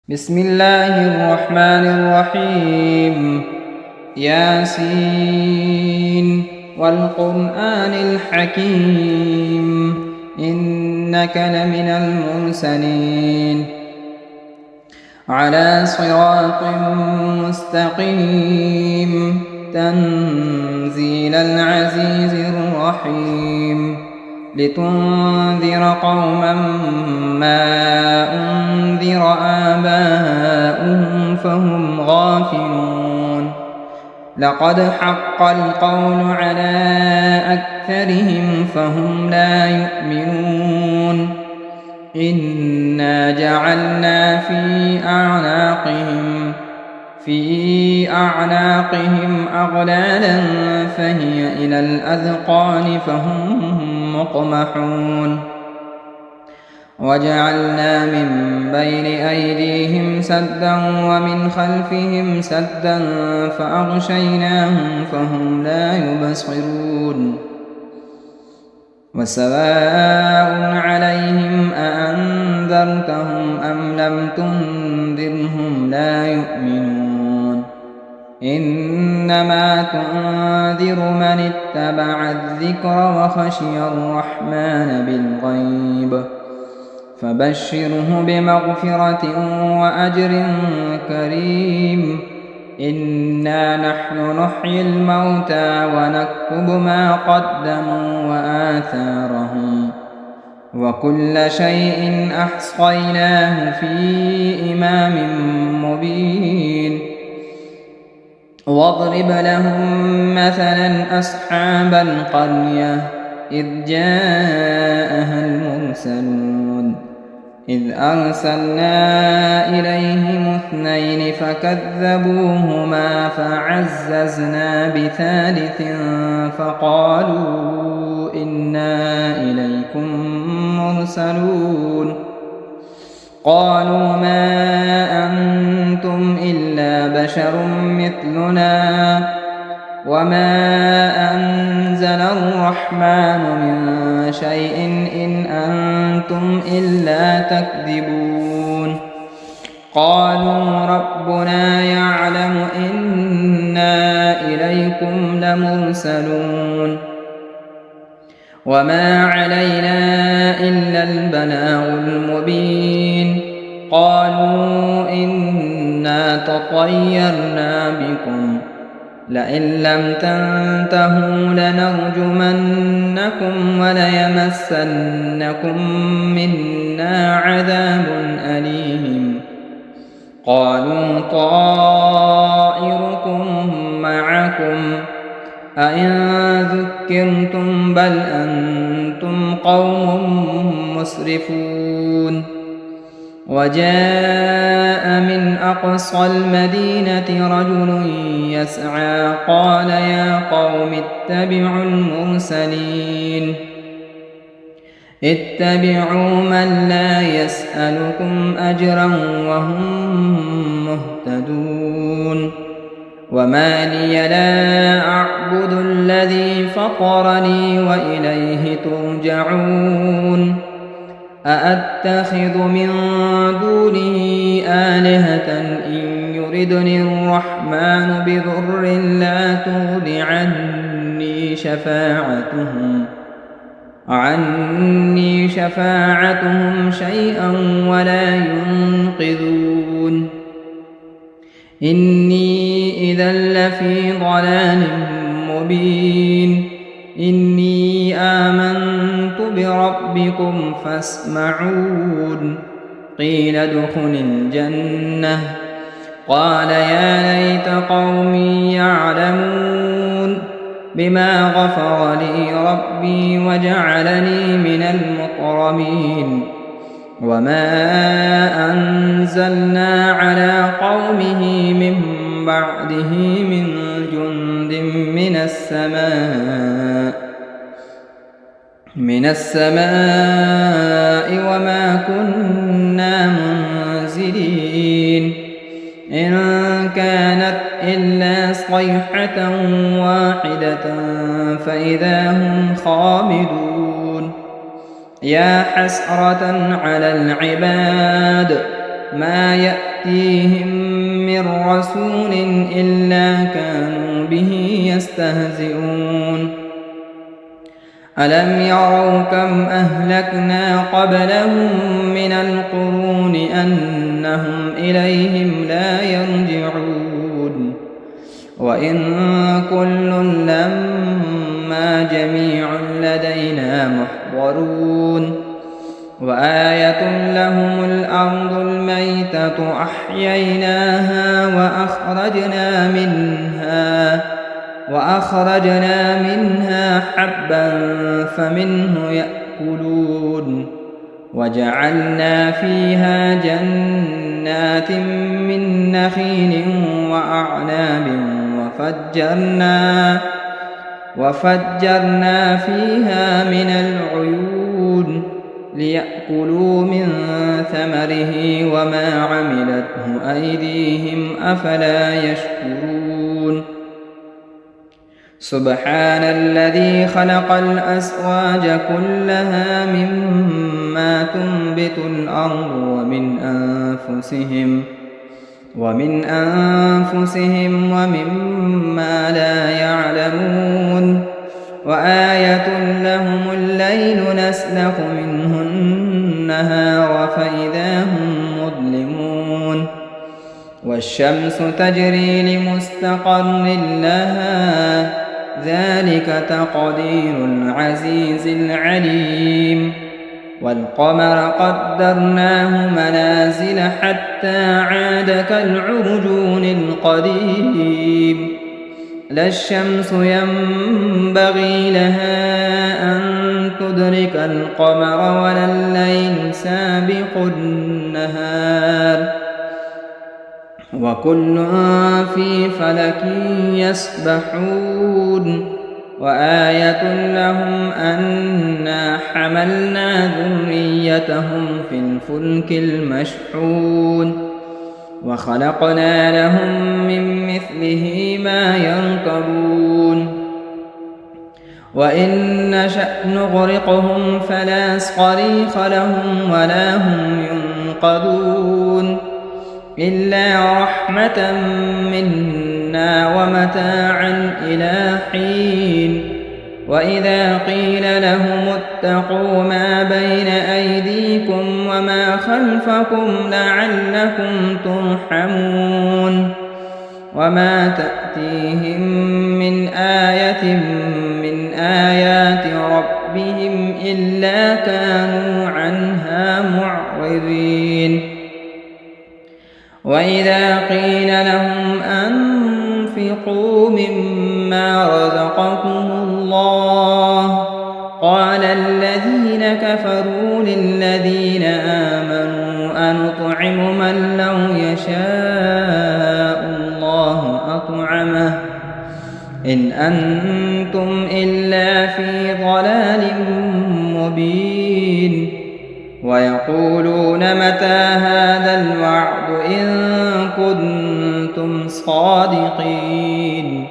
بسم الله الرحمن الرحيم. ياسين والقرآن الحكيم إنك لمن المرسلين على صراط مستقيم تنزيل العزيز الرحيم لتنذر قوما ما أنذر آباؤهم فهم غافلون لقد حق القول على أكثرهم فهم لا يؤمنون إنا جعلنا في أعناقهم أغلالا فهي إلى الأذقان فهم مقمحون وجعلنا من بين أيديهم سدا ومن خلفهم سدا فأغشيناهم فهم لا يبصرون وسواء عليهم أأنذرتهم أم لم تنذرهم لا يؤمنون إنما تنذر من اتبع الذكر وخشي الرحمن بالغيب فبشره بمغفرة وأجر كريم إنا نحن نحيي الموتى ونكتب ما قدموا وآثارهم وكل شيء أحصيناه في إمام مبين واضرب لهم مثلا أصحاب القرية إذ جاءها المرسلون إذ أرسلنا إليهم 2 فكذبوهما فعززنا بثالث فقالوا إنا إليكم مرسلون قالوا ما أنتم إلا بشر مثلنا وما أنزل الرحمن من شيء إن أنتم إلا تكذبون قالوا ربنا يعلم إنا إليكم لمرسلون وما علينا إلا البلاغ المبين قالوا إنا تطيرنا بكم لئن لم تنتهوا لنرجمنكم وليمسنكم منا عذاب أليم قالوا طائركم معكم أئن ذكرتم بل أنتم قوم مسرفون وجاء من أقصى المدينة رجل يسعى قال يا قوم اتبعوا المرسلين اتبعوا من لا يسألكم أجرا وهم مهتدون وما لي لا أعبد الذي فطرني وإليه ترجعون أأتخذ من دونه آلهة إن يردني الرحمن بضر لا تغن عني شفاعتهم شيئا ولا ينقذون إني إذا لفي ضلال مبين إني آمنت بربكم فاسمعون قيل ادخل الجنة قال يا ليت قومي يعلمون بما غفر لي ربي وجعلني من المكرمين وما أنزلنا على قومه من بعده من جند من السماء وما كنا منزلين إن كانت إلا صيحة واحدة فإذا هم خامدون يا حسرة على العباد ما يأتيهم من رسول إلا كانوا به يستهزئون ألم يروا كم أهلكنا قبلهم من القرون أنهم إليهم لا يرجعون وإن كل لما جميع لدينا محضرون وآية لهم الأرض الميتة أحييناها وأخرجنا منها حبا فمنه يأكلون وجعلنا فيها جنات من نخيل وأعناب وفجرنا فيها من العيون ليأكلوا من ثمره وما عملته أيديهم أفلا يشكرون سبحان الذي خلق الأزواج كلها مما تنبت الأرض ومن أنفسهم ومما لا يعلمون وآية لهم الليل نسلخ منه النهار فإذا هم مظلمون والشمس تجري لمستقر لها ذلك تقدير العزيز العليم والقمر قدرناه منازل حتى عاد كالعرجون القديم لا الشمس ينبغي لها أن تدرك القمر ولا الليل سابق النهار وكل في فلك يسبحون وآية لهم أنا حملنا ذريتهم في الفلك المشحون وخلقنا لهم من مثله ما يركبون وإن نشأ نغرقهم فلا صريخ لهم ولا هم ينقذون إلا رحمة منا ومتاعا إلى حين وإذا قيل لهم اتقوا ما بين أيديكم وما خلفكم لعلكم ترحمون وما تأتيهم من آية من آيات ربهم إلا كانوا عنها معرضين وإذا قيل لهم أنفقوا مما رزقكم الله قال الذين كفروا للذين آمنوا أنطعم من لو يشاء الله أطعمه إن أنتم إلا في ضلال مبين ويقولون متى هذا الوعد إن كنتم صادقين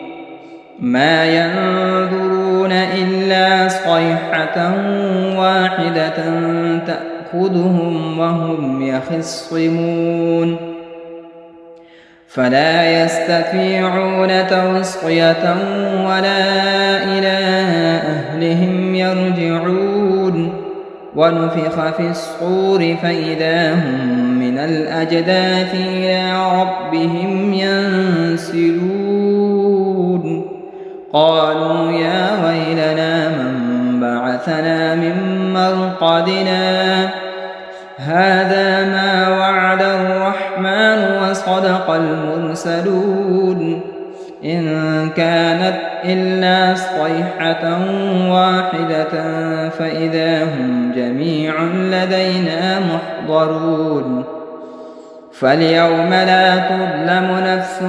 ما ينظرون إلا صيحة واحدة تأخذهم وهم يخصمون فلا يستطيعون توصية ولا إلى أهلهم يرجعون ونفخ في الصور فإذا هم من الأجداث إلى ربهم ينسلون قالوا يا ويلنا من بعثنا من مرقدنا هذا ما وعد الرحمن وصدق المرسلون إن كانت إلا صيحة واحدة فإذا هم جميع لدينا محضرون فاليوم لا تظلم نفس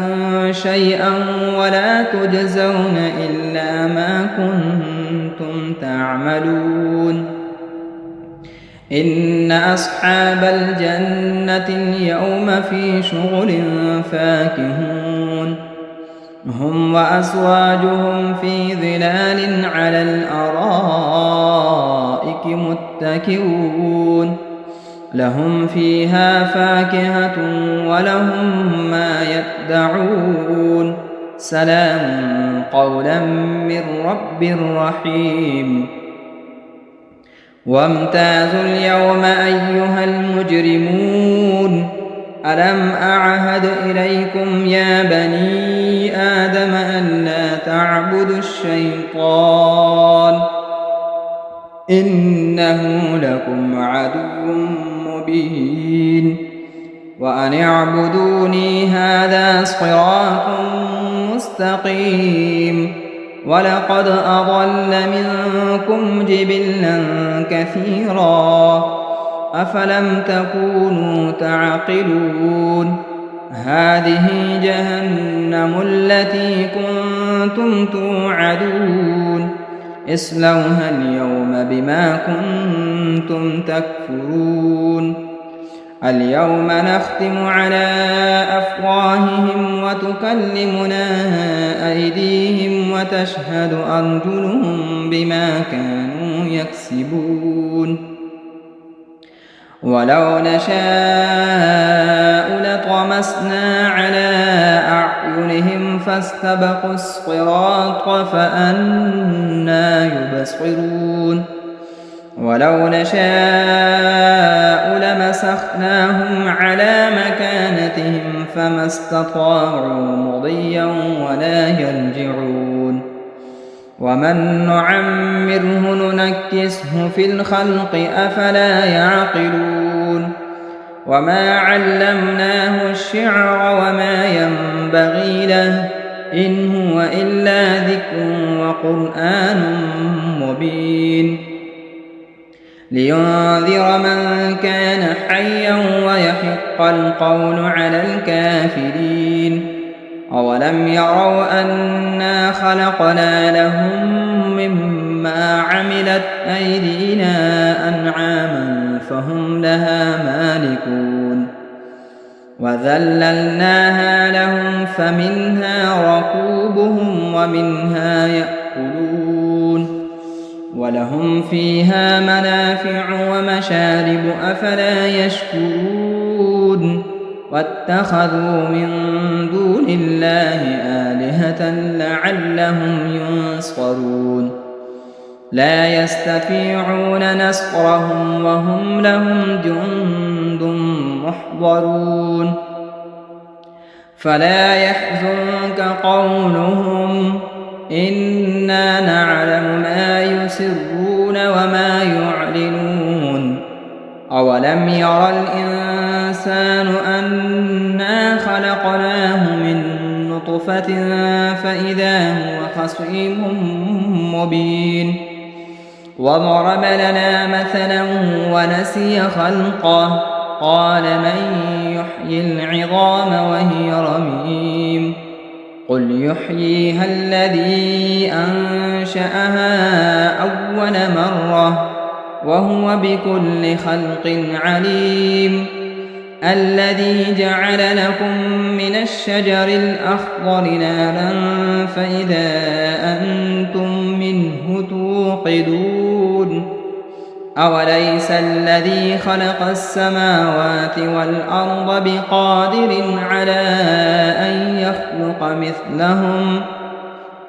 شيئا ولا تجزون إلا ما كنتم تعملون إن أصحاب الجنة اليوم في شغل فاكهون هم وأزواجهم في ظلال على الأرائك متكئون لهم فيها فاكهة ولهم ما يدعون سلام قولا من رب رحيم وامتازوا اليوم أيها المجرمون ألم أعهد إليكم يا بني آدم ألا تعبدوا الشيطان إنه لكم عدو مبين وأن اعبدوني هذا صراط مستقيم ولقد أضل منكم جبلا كثيرا أفلم تكونوا تعقلون هذه جهنم التي كنتم توعدون اصلوها اليوم بما كنتم تكفرون اليوم نختم على أفواههم وتكلمنا أيديهم وتشهد أرجلهم بما كانوا يكسبون ولو نشاء لطمسنا على أعينهم فاستبقوا الصراط فأنى يبصرون ولو نشاء لمسخناهم على مكانتهم فما استطاعوا مضيا ولا يرجعون ومن نعمره ننكسه في الخلق أفلا يعقلون وما علمناه الشعر وما ينبغي له إن هو إلا ذكر وقرآن مبين لينذر من كان حيا ويحق القول على الكافرين أولم يروا أنا خلقنا لهم مما عملت أيدينا أنعاما فهم لها مالكون وذللناها لهم فمنها ركوبهم ومنها يأكلون ولهم فيها منافع ومشارب أفلا يشكرون واتخذوا من دون الله آلهة لعلهم ينصرون لا يستطيعون نصرهم وهم لهم جند محضرون فلا يحزنك قولهم إنا نعلم ما يسرون وما يعلنون أولم ير الإنسان أنا خلقناه من نطفة فإذا هو خصيم مبين وضرب لنا مثلا ونسي خلقه قال من يحيي العظام وهي رميم قل يحييها الذي أنشأها أول مرة وهو بكل خلق عليم الذي جعل لكم من الشجر الأخضر نارا فإذا أنتم منه توقدون أوليس الذي خلق السماوات والأرض بقادر على أن يخلق مثلهم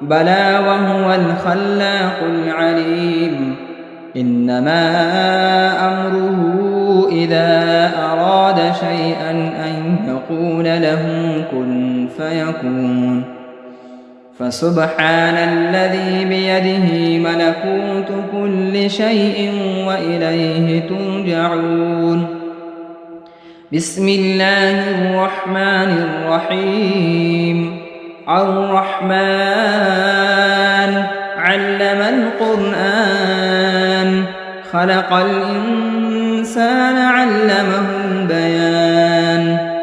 بلى وهو الخلاق العليم إنما أمره إذا أراد شيئا أن يقول له كن فيكون فسبحان الذي بيده ملكوت كل شيء وإليه ترجعون بسم الله الرحمن الرحيم الرحمن علم القرآن خلق الإنسان علمه البيان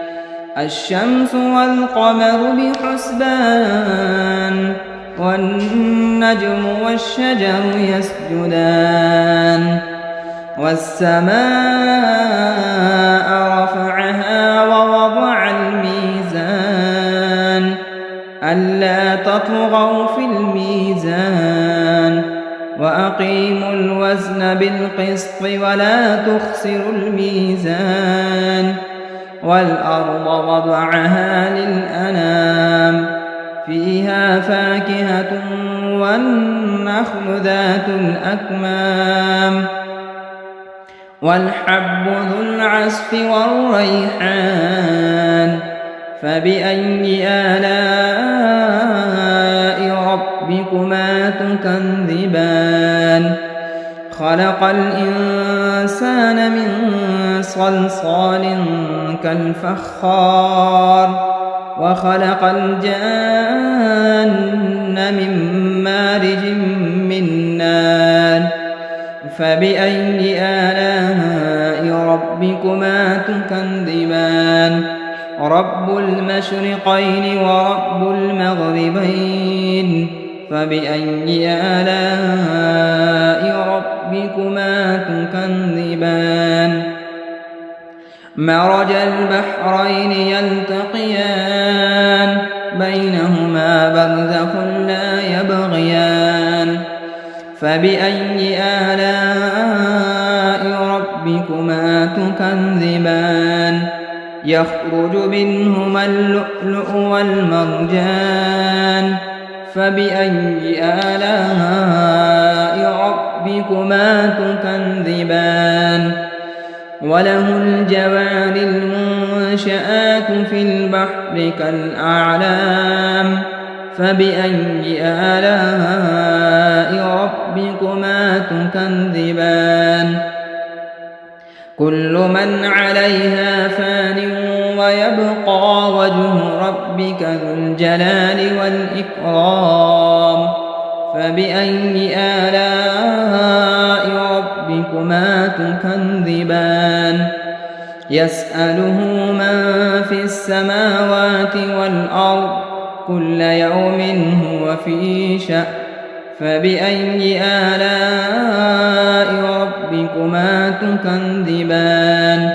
الشمس والقمر بحسبان والنجم والشجر يسجدان والسماء رفعها ووضع الميزان ألا تطغوا في الميزان وأقيموا الوزن بالقسط ولا تخسروا الميزان والأرض وضعها للأنام فيها فاكهة والنخل ذات الأكمام والحب ذو العصف والريحان فبأي آلاء ربكما تكذبان خلق الإنسان من صلصال كالفخار وخلق الجان من مارج من نار فبأي آلاء ربكما تكذبان رب المشرقين ورب المغربين فبأي آلاء ربكما تكذبان مرج البحرين يلتقيان بينهما برزخ لا يبغيان فبأي آلاء ربكما تكذبان يخرج منهما اللؤلؤ والمرجان فبأي آلاء ربكما تكذبان وله الجوار المنشآت في البحر كالأعلام فبأي آلاء ربكما تكذبان كل من عليها فان ويبقى وجه ربك ذو الجلال والإكرام فبأي آلاء ربكما تكذبان يسأله من في السماوات والأرض كل يوم هو في شأن فبأي آلاء ربكما تكذبان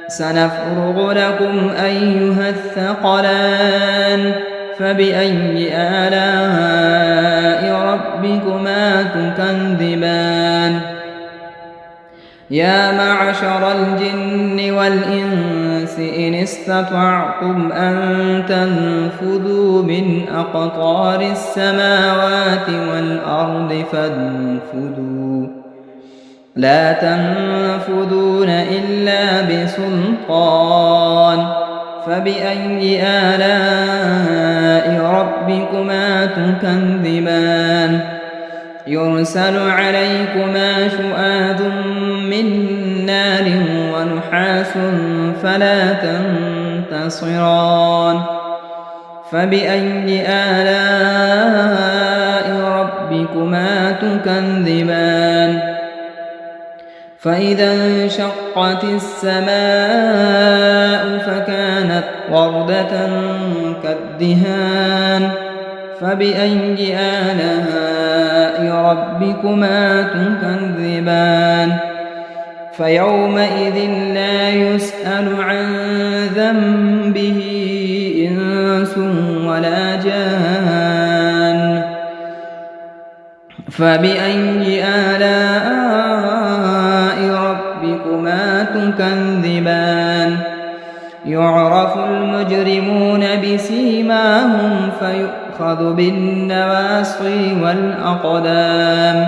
سنفرغ لكم أيها الثقلان فبأي آلاء ربكما تكذبان يا معشر الجن والإنس إن استطعتم أن تنفذوا من أقطار السماوات والأرض فانفذوا لا تنفذون إلا بسلطان فبأي آلاء ربكما تكذبان يرسل عليكما شؤاد من نار ونحاس فلا تنتصران فبأي آلاء ربكما تكذبان فإذا انشقت السماء فكانت وردة كالدهان فبأي آلاء ربكما تكذبان فيومئذ لا يسأل عن ذنبه إنس ولا جان فبأي آلاء ربكما تكذبان يعرف المجرمون بسيماهم فيؤخذ بالنواصي والأقدام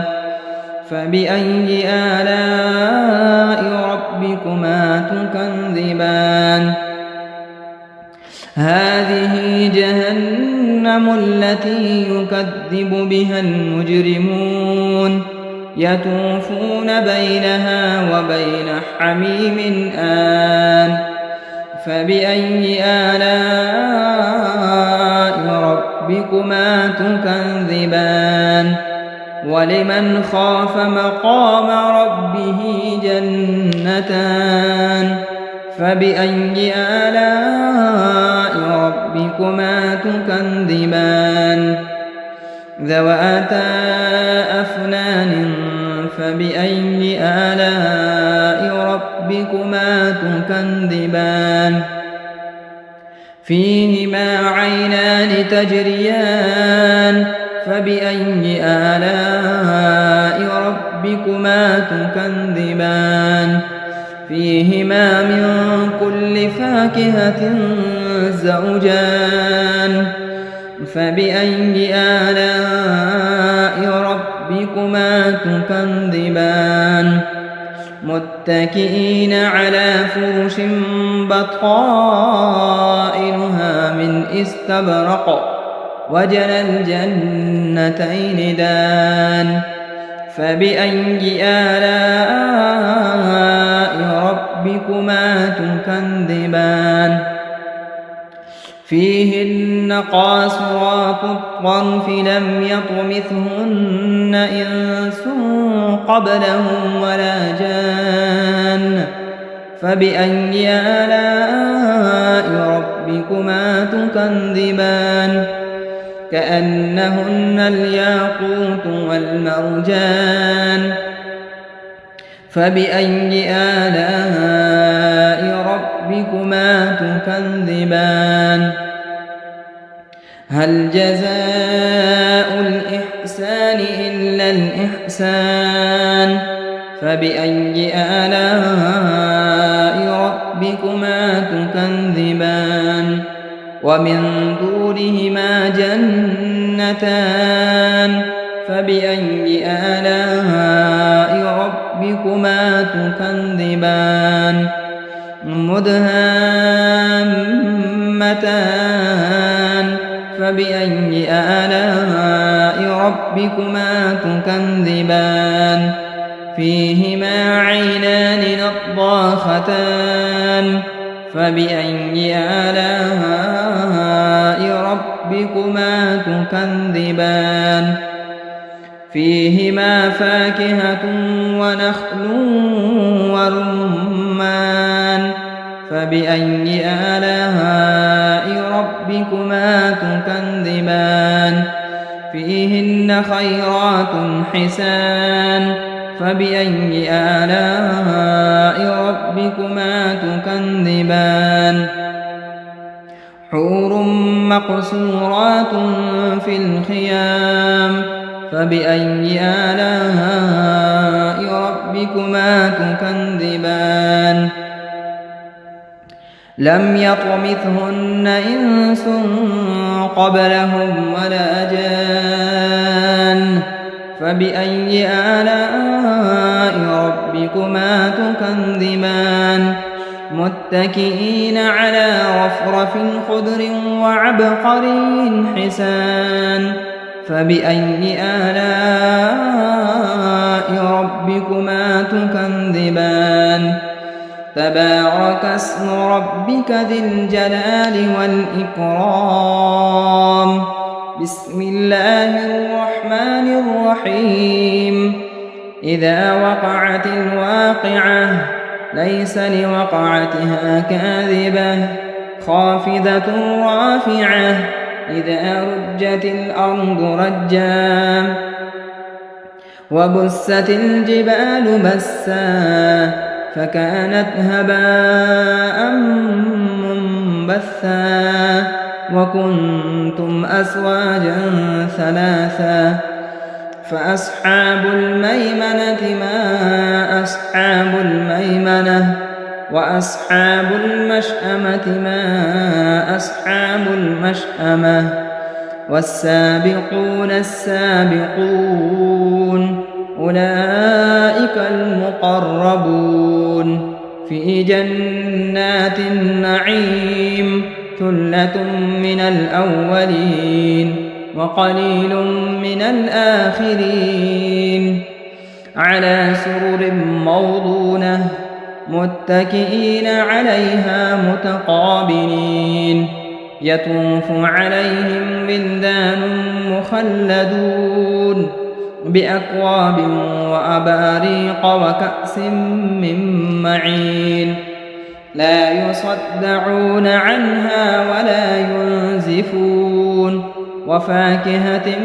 فبأي آلاء ربكما تكذبان هذه جهنم التي يكذب بها المجرمون يطوفون بينها وبين حميم آن فبأي آلاء ربكما تكذبان ولمن خاف مقام ربه جنتان فبأي آلاء ربكما تكذبان ذواتا أفنان فبأي آلاء ربكما تكذبان فيهما عينان تجريان فبأي آلاء ربكما تكذبان فيهما من كل فاكهة زوجان فبأي آلاء ربكما تكذبان متكئين على فرش بطائنها من استبرق وجنى الجنتين دان فبأي آلاء ربكما تكذبان فيهن قاصرات الطرف لم يطمثهن إنس قبلهم ولا جان فبأي آلاء ربكما تكذبان كأنهن الياقوت والمرجان فبأي آلاء ربكما تكذبان هل جزاء الإحسان إلا الإحسان فبأي آلاء ربكما تكذبان ومن دونهما جنتان فبأي آلاء ربكما تكذبان مدهامتان فبأي آلاء ربكما تكذبان فيهما عينان نضاختان فبأي آلاء ربكما تكذبان فيهما فاكهة ونخل ورمان فبأي آلاء ربكما تكذبان فيهن خيرات حسان فبأي آلاء ربكما تكذبان حور مقصورات في الخيام فبأي آلاء ربكما تكذبان لم يطمثهن إنس قبلهم ولا جان فبأي آلاء ربكما تكذبان متكئين على رفرف خضر وعبقري حسان فبأي آلاء ربكما تكذبان تبارك اسم ربك ذي الجلال والإكرام بسم الله الرحمن الرحيم إذا وقعت الواقعة ليس لوقعتها كاذبة خافضة رافعة إذا رجت الأرض رجا وبست الجبال بسا فكانت هباء منبثا وكنتم أزواجا ثلاثا فأصحاب الميمنة ما أصحاب الميمنة وأصحاب المشأمة ما أصحاب المشأمة والسابقون السابقون أولئك المقربون في جنات النعيم ثلة من الأولين وقليل من الآخرين على سرر موضونة متكئين عليها متقابلين يطوف عليهم ولدان مخلدون بأكواب وأباريق وكأس من معين لا يصدعون عنها ولا ينزفون وفاكهة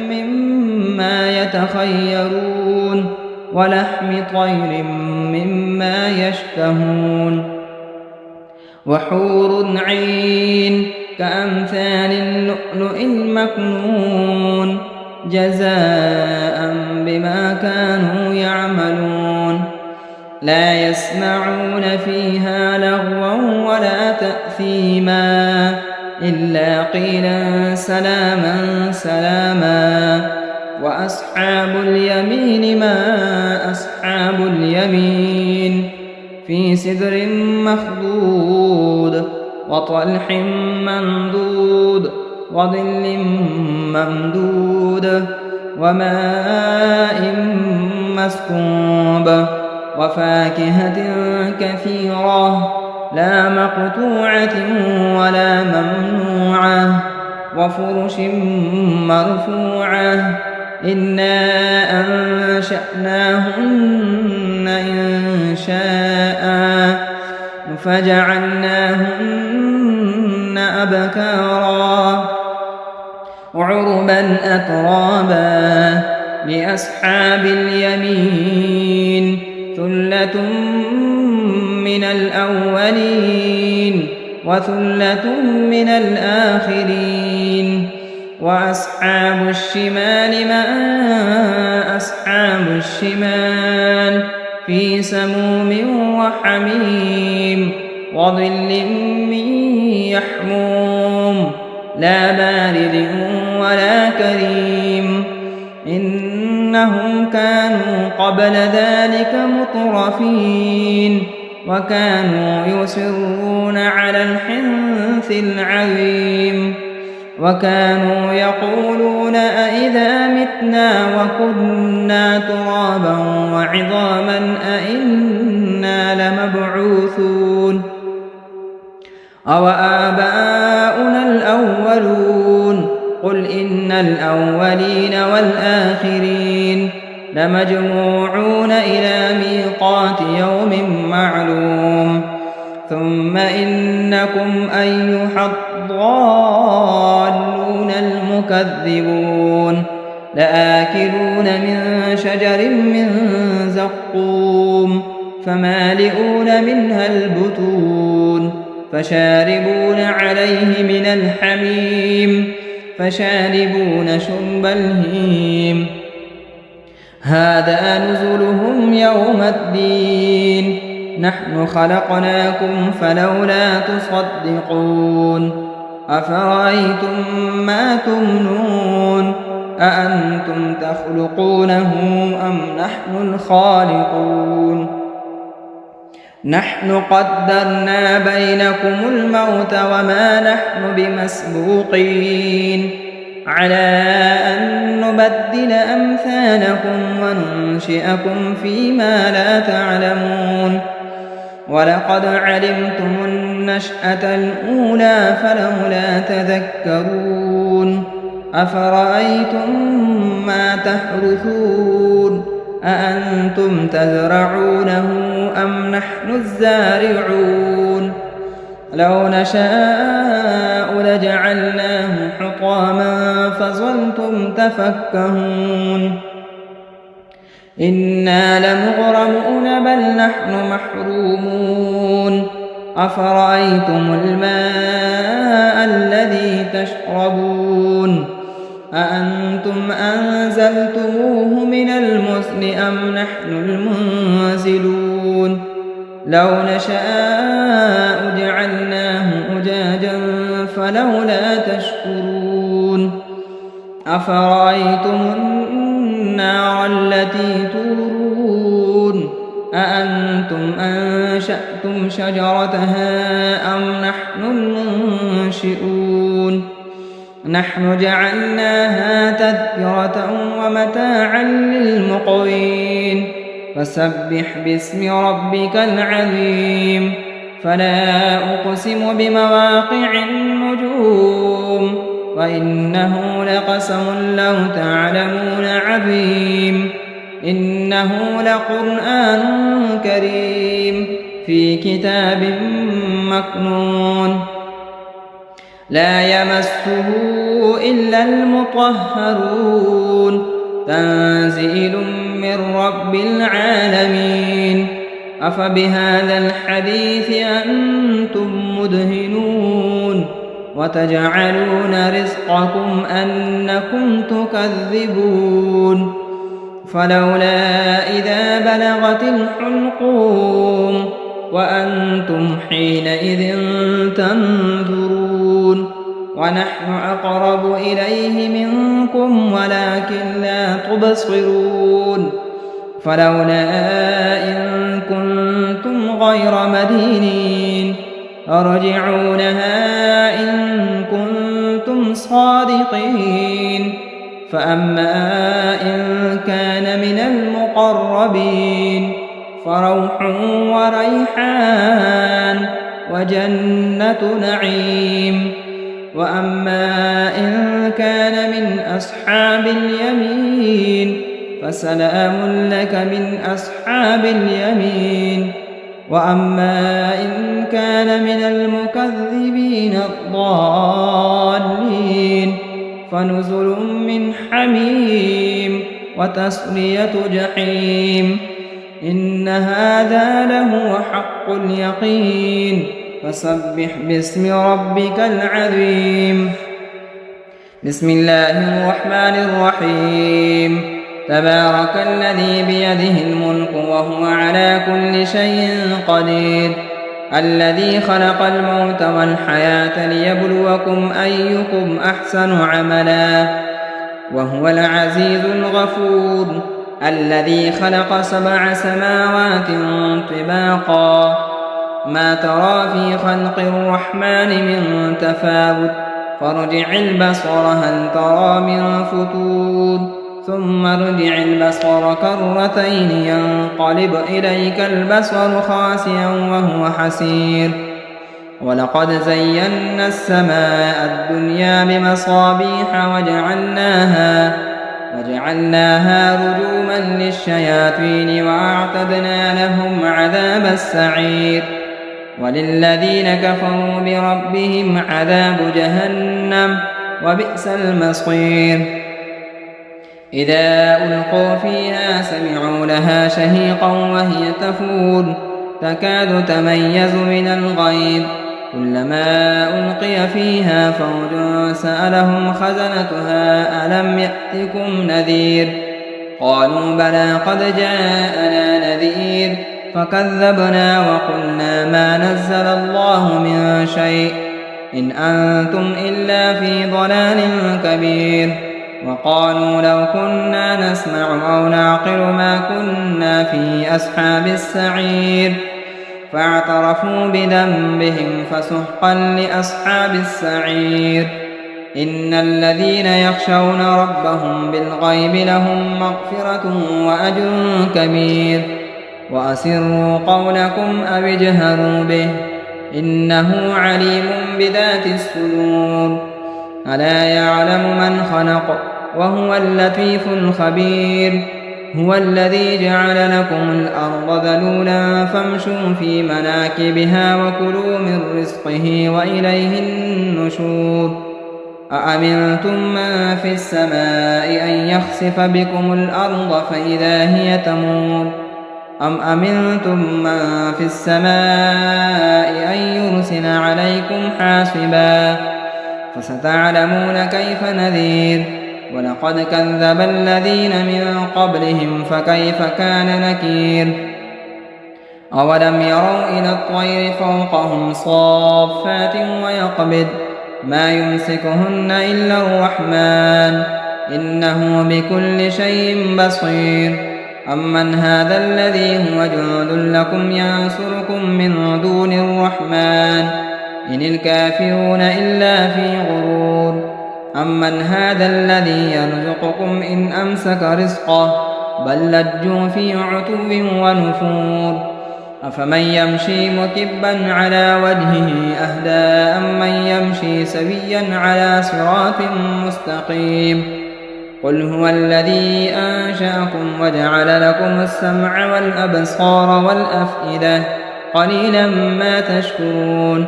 مما يتخيرون ولحم طير مما يشتهون وحور عين كأمثال اللؤلؤ المكنون جزاء بما كانوا يعملون لا يسمعون فيها لغوا ولا تأثيما إلا قيلا سلاما سلاما. وأصحاب اليمين ما أصحاب اليمين في سدر مخضود وطلح ممدود وظل ممدود وماء مسكوب وفاكهة كثيرة لا مقطوعة ولا ممنوعة وفرش مرفوعة إنا أنشأناهن إنشاء فجعلناهن أبكارا عربا أترابا لأصحاب اليمين ثلة من الأولين وثلة من الآخرين. وأصحاب الشمال ما أصحاب الشمال في سموم وحميم وظل من يحموم لا بارد ولا كريم إنهم كانوا قبل ذلك مترفين وكانوا يصرون على الحنث العظيم وكانوا يقولون أئذا متنا وكنا ترابا وعظاما أئنا لمبعوثون أوآباؤنا الأولون قل إن الأولين والآخرين لمجموعون إلى ميقات يوم معلوم ثم إنكم أيها الضالون المكذبون لآكلون من شجر من زقوم فمالئون منها البطون فشاربون عليه من الحميم فشاربون شرب الهيم هذا نزلهم يوم الدين نحن خلقناكم فلولا تصدقون أفرأيتم ما تمنون أأنتم تخلقونه أم نحن الخالقون نحن قدرنا بينكم الموت وما نحن بمسبوقين على أن نبدل أمثالكم وننشئكم فيما لا تعلمون ولقد علمتم النشأة الأولى فلولا تذكرون أفرأيتم ما تحرثون أأنتم تزرعونه أم نحن الزارعون لو نشاء لجعلناه حطاما فظلتم تفكهون إنا لمغرمون بل نحن محرومون أفرأيتم الماء الذي تشربون أأنتم أنزلتموه من المزن أم نحن المنزلون لو نشاء جعلناه أجاجا فلولا تشكرون أفرأيتم النار التي تورون أأنتم أنشأتم شجرتها أم نحن المنشئون نحن جعلناها تذكرة ومتاعا للمقوين فسبح باسم ربك العظيم فلا أقسم بمواقع النجوم وإنه لقسم لو تعلمون عظيم إنه لقرآن كريم في كتاب مكنون لا يمسه إلا المطهرون تنزيل من رب العالمين أفبهذا الحديث أنتم مدهنون وتجعلون رزقكم أنكم تكذبون فلولا إذا بلغت الحلقوم وأنتم حينئذ تنظرون ونحن أقرب إليه منكم ولكن لا تبصرون فلولا إن كنتم غير مدينين ارجعونها إن كنتم صادقين فأما إن كان من المقربين فروح وريحان وجنة نعيم وأما إن كان من أصحاب اليمين فسلام لك من أصحاب اليمين وأما إن كان من المكذبين الضالين فنزل من حميم وتصلية جحيم إن هذا لهو حق اليقين فسبح باسم ربك العظيم بسم الله الرحمن الرحيم تبارك الذي بيده الملك وهو على كل شيء قدير الذي خلق الموت والحياة ليبلوكم أيكم أحسن عملا وهو العزيز الغفور الذي خلق 7 سماوات طباقا ما ترى في خلق الرحمن من تفاوت فارجع البصر هل ترى من فتور ثم ارجع البصر كرتين ينقلب إليك البصر خاسئا وهو حسير ولقد زينا السماء الدنيا بمصابيح وجعلناها رجوما للشياطين وأعتدنا لهم عذاب السعير وللذين كفروا بربهم عذاب جهنم وبئس المصير إذا ألقوا فيها سمعوا لها شهيقا وهي تفور تكاد تميز من الغيظ كلما ألقي فيها فوج سألهم خزنتها ألم يأتكم نذير قالوا بلى قد جاءنا نذير فكذبنا وقلنا ما نزل الله من شيء إن أنتم إلا في ضلال كبير وقالوا لو كنا نسمع أو نعقل ما كنا في أصحاب السعير فاعترفوا بذنبهم فسحقا لأصحاب السعير إن الذين يخشون ربهم بالغيب لهم مغفرة وأجر كبير وأسروا قولكم أو اجهروا به إنه عليم بذات الصدور ألا يعلم من خلق وهو اللطيف الخبير هو الذي جعل لكم الأرض ذلولا فامشوا في مناكبها وكلوا من رزقه وإليه النشور أأمنتم من في السماء أن يخسف بكم الأرض فإذا هي تمور أم أمنتم من في السماء أن يرسل عليكم حاصبا فستعلمون كيف نذير ولقد كذب الذين من قبلهم فكيف كان نكير أولم يروا إلى الطير فوقهم صافات ويقبض ما يمسكهن إلا الرحمن إنه بكل شيء بصير أمن هذا الذي هو جند لكم ينصركم من دون الرحمن إن الكافرون إلا في غرور أمن هذا الذي يرزقكم إن أمسك رزقه بل لجوا في عتو ونفور أفمن يمشي مكبا على وجهه أهدى أمن يمشي سويا على صراط مستقيم قل هو الذي أنشأكم وجعل لكم السمع والأبصار والأفئدة قليلا ما تشكرون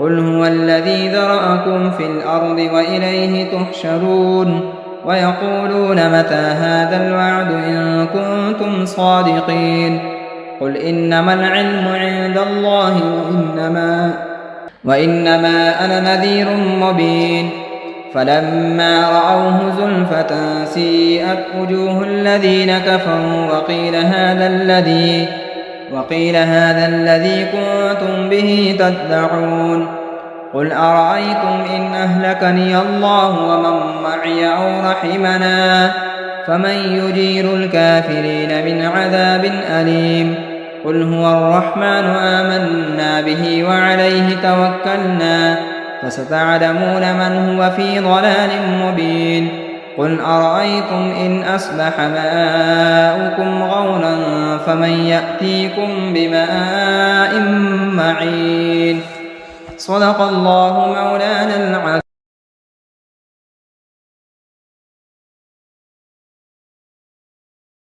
قل هو الذي ذرأكم في الأرض وإليه تحشرون ويقولون متى هذا الوعد إن كنتم صادقين قل إنما العلم عند الله وإنما أنا نذير مبين فلما رأوه زلفة سيئت وجوه الذين كفروا وقيل هذا الذي كنتم به تدعون قل أرأيتم إن أهلكني الله ومن معي أو رحمنا فمن يجير الكافرين من عذاب أليم قل هو الرحمن آمنا به وعليه توكلنا فستعلمون من هو في ضلال مبين قل أرأيتم إن أصبح ماؤكم غورا فمن يأتيكم بماء معين صدق الله مولانا العظيم.